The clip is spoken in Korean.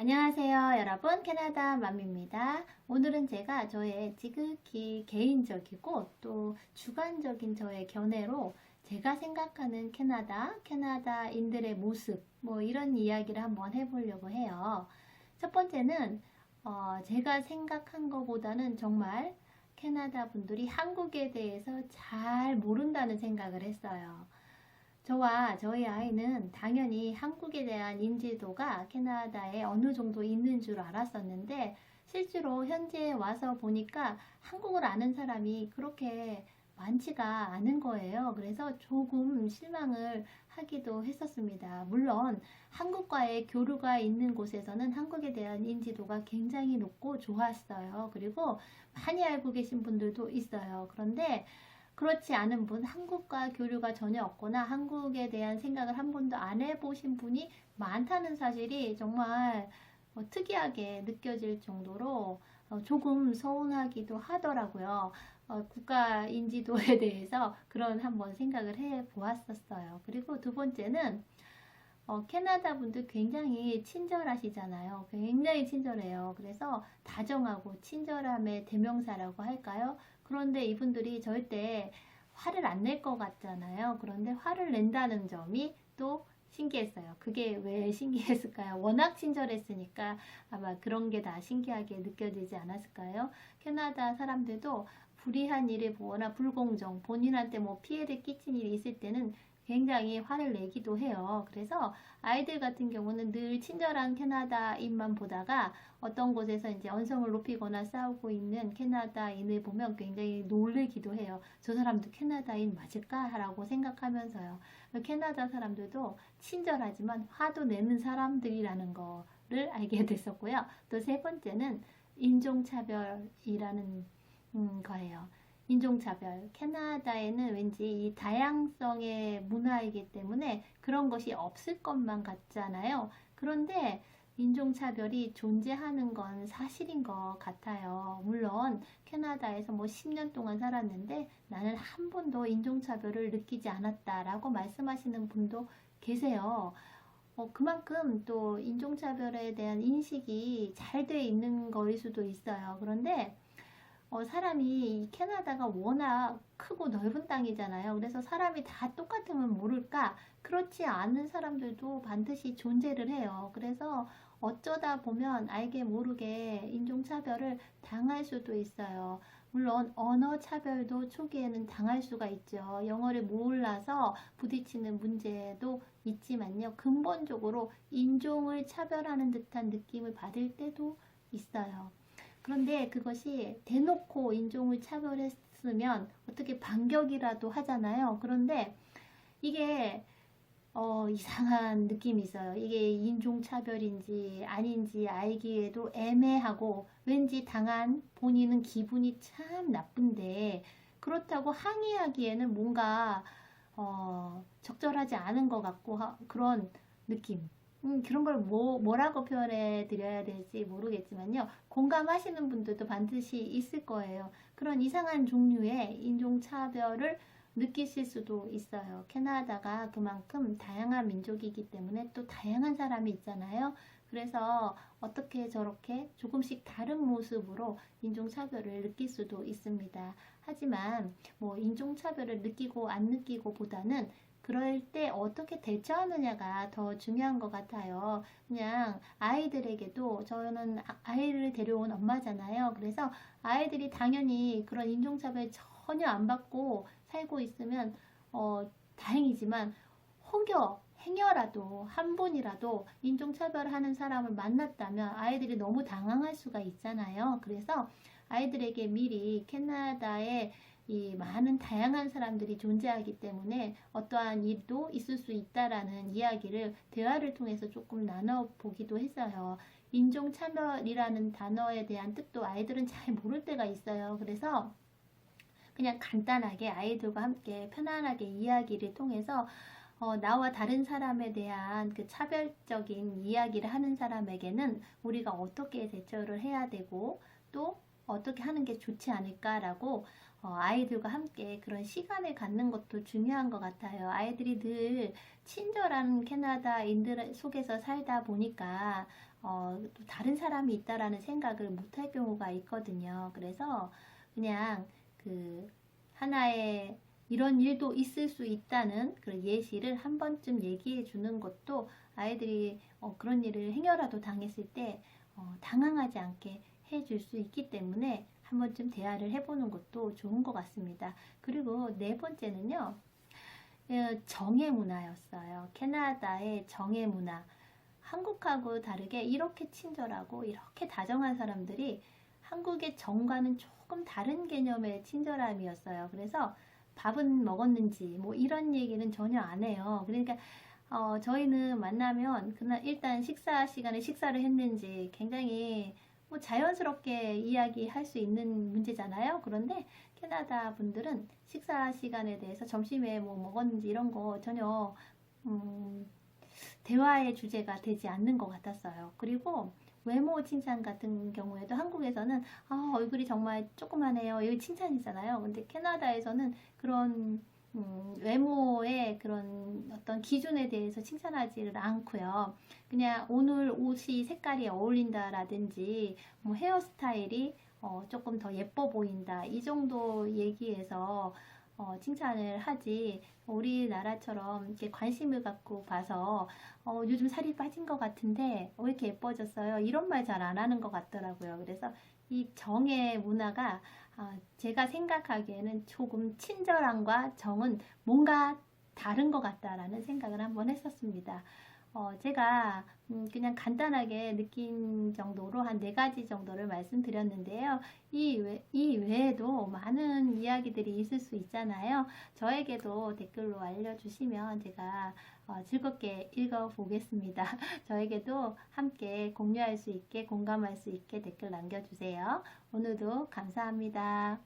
안녕하세요 여러분, 캐나다 맘입니다. 오늘은 제가 저의 지극히 개인적이고 또 주관적인 저의 견해로 제가 생각하는 캐나다인들의 모습 이런 이야기를 한번 해보려고 해요. 첫 번째는 제가 생각한 것보다는 정말 캐나다 분들이 한국에 대해서 잘 모른다는 생각을 했어요. 저와 저희 아이는 당연히 한국에 대한 인지도가 캐나다에 어느 정도 있는 줄 알았었는데 실제로 현지에 와서 보니까 한국을 아는 사람이 그렇게 많지가 않은 거예요. 그래서 조금 실망을 하기도 했었습니다. 물론 한국과의 교류가 있는 곳에서는 한국에 대한 인지도가 굉장히 높고 좋았어요. 그리고 많이 알고 계신 분들도 있어요. 그런데 그렇지 않은 분, 한국과 교류가 전혀 없거나 한국에 대한 생각을 한 번도 안 해보신 분이 많다는 사실이 정말 특이하게 느껴질 정도로 조금 서운하기도 하더라고요. 국가 인지도에 대해서 그런 한번 생각을 해 보았었어요. 그리고 두 번째는 캐나다 분들 굉장히 친절하시잖아요. 굉장히 친절해요. 그래서 다정하고 친절함의 대명사라고 할까요? 그런데 이분들이 절대 화를 안 낼 것 같잖아요. 그런데 화를 낸다는 점이 또 신기했어요. 그게 왜 신기했을까요? 워낙 친절했으니까 아마 그런 게 다 신기하게 느껴지지 않았을까요? 캐나다 사람들도 불의한 일을 보거나 불공정, 본인한테 피해를 끼친 일이 있을 때는 굉장히 화를 내기도 해요. 그래서 아이들 같은 경우는 늘 친절한 캐나다인만 보다가 어떤 곳에서 이제 언성을 높이거나 싸우고 있는 캐나다인을 보면 굉장히 놀래기도 해요. 저 사람도 캐나다인 맞을까? 라고 생각하면서요. 캐나다 사람들도 친절하지만 화도 내는 사람들이라는 거를 알게 됐었고요. 또 세 번째는 인종차별이라는 거예요. 인종차별. 캐나다에는 왠지 이 다양성의 문화이기 때문에 그런 것이 없을 것만 같잖아요. 그런데 인종차별이 존재하는 건 사실인 것 같아요. 물론 캐나다에서 10년 동안 살았는데 나는 한 번도 인종차별을 느끼지 않았다라고 말씀하시는 분도 계세요. 그만큼 또 인종차별에 대한 인식이 잘 돼 있는 거일 수도 있어요. 그런데 사람이 이 캐나다가 워낙 크고 넓은 땅이잖아요. 그래서 사람이 다 똑같으면 모를까? 그렇지 않은 사람들도 반드시 존재를 해요. 그래서 어쩌다 보면 알게 모르게 인종차별을 당할 수도 있어요. 물론 언어 차별도 초기에는 당할 수가 있죠. 영어를 몰라서 부딪히는 문제도 있지만요. 근본적으로 인종을 차별하는 듯한 느낌을 받을 때도 있어요. 그런데 그것이 대놓고 인종을 차별했으면 어떻게 반격이라도 하잖아요. 그런데 이게 이상한 느낌이 있어요. 이게 인종차별인지 아닌지 알기에도 애매하고 왠지 당한 본인은 기분이 참 나쁜데 그렇다고 항의하기에는 뭔가 적절하지 않은 것 같고 그런 느낌. 그런 걸 뭐라고 표현해 드려야 될지 모르겠지만요. 공감하시는 분들도 반드시 있을 거예요. 그런 이상한 종류의 인종차별을 느끼실 수도 있어요. 캐나다가 그만큼 다양한 민족이기 때문에 또 다양한 사람이 있잖아요. 그래서 어떻게 저렇게 조금씩 다른 모습으로 인종차별을 느낄 수도 있습니다. 하지만 인종차별을 느끼고 안 느끼고 보다는 그럴 때 어떻게 대처하느냐가 더 중요한 것 같아요. 그냥 아이들에게도 저는 아이를 데려온 엄마잖아요. 그래서 아이들이 당연히 그런 인종차별 전혀 안 받고 살고 있으면 다행이지만 혹여 행여라도 한 분이라도 인종차별하는 사람을 만났다면 아이들이 너무 당황할 수가 있잖아요. 그래서 아이들에게 미리 캐나다에 이 많은 다양한 사람들이 존재하기 때문에 어떠한 일도 있을 수 있다라는 이야기를 대화를 통해서 조금 나눠보기도 했어요. 인종차별이라는 단어에 대한 뜻도 아이들은 잘 모를 때가 있어요. 그래서 그냥 간단하게 아이들과 함께 편안하게 이야기를 통해서 나와 다른 사람에 대한 그 차별적인 이야기를 하는 사람에게는 우리가 어떻게 대처를 해야 되고 또 어떻게 하는 게 좋지 않을까라고 아이들과 함께 그런 시간을 갖는 것도 중요한 것 같아요. 아이들이 늘 친절한 캐나다인들 속에서 살다 보니까 또 다른 사람이 있다라는 생각을 못할 경우가 있거든요. 그래서 그냥 그 하나의 이런 일도 있을 수 있다는 그런 예시를 한 번쯤 얘기해 주는 것도 아이들이 그런 일을 행여라도 당했을 때 당황하지 않게 해줄 수 있기 때문에 한 번쯤 대화를 해보는 것도 좋은 것 같습니다. 그리고 네 번째는요, 정의 문화였어요. 캐나다의 정의 문화. 한국하고 다르게 이렇게 친절하고 이렇게 다정한 사람들이 한국의 정과는 조금 다른 개념의 친절함이었어요. 그래서 밥은 먹었는지 뭐 이런 얘기는 전혀 안 해요. 그러니까 저희는 만나면 그날 일단 식사 시간에 식사를 했는지 굉장히 뭐 자연스럽게 이야기할 수 있는 문제잖아요. 그런데 캐나다 분들은 식사 시간에 대해서 점심에 뭐 먹었는지 이런 거 전혀 대화의 주제가 되지 않는 것 같았어요. 그리고 외모 칭찬 같은 경우에도 한국에서는 얼굴이 정말 조그마네요. 이거 칭찬이잖아요. 근데 캐나다에서는 그런 외모의 그런 어떤 기준에 대해서 칭찬하지를 않고요. 그냥 오늘 옷이 색깔이 어울린다라든지 뭐 헤어스타일이 조금 더 예뻐 보인다. 이 정도 얘기해서 칭찬을 하지 우리나라처럼 이렇게 관심을 갖고 봐서 요즘 살이 빠진 것 같은데 왜 이렇게 예뻐졌어요? 이런 말 잘 안 하는 것 같더라고요. 그래서 이 정의 문화가 제가 생각하기에는 조금 친절함과 정은 뭔가 다른 것 같다라는 생각을 한번 했었습니다. 제가 그냥 간단하게 느낀 정도로 한 4가지 정도를 말씀드렸는데요. 이 외에도 많은 이야기들이 있을 수 있잖아요. 저에게도 댓글로 알려주시면 제가 즐겁게 읽어보겠습니다. 저에게도 함께 공유할 수 있게, 공감할 수 있게 댓글 남겨주세요. 오늘도 감사합니다.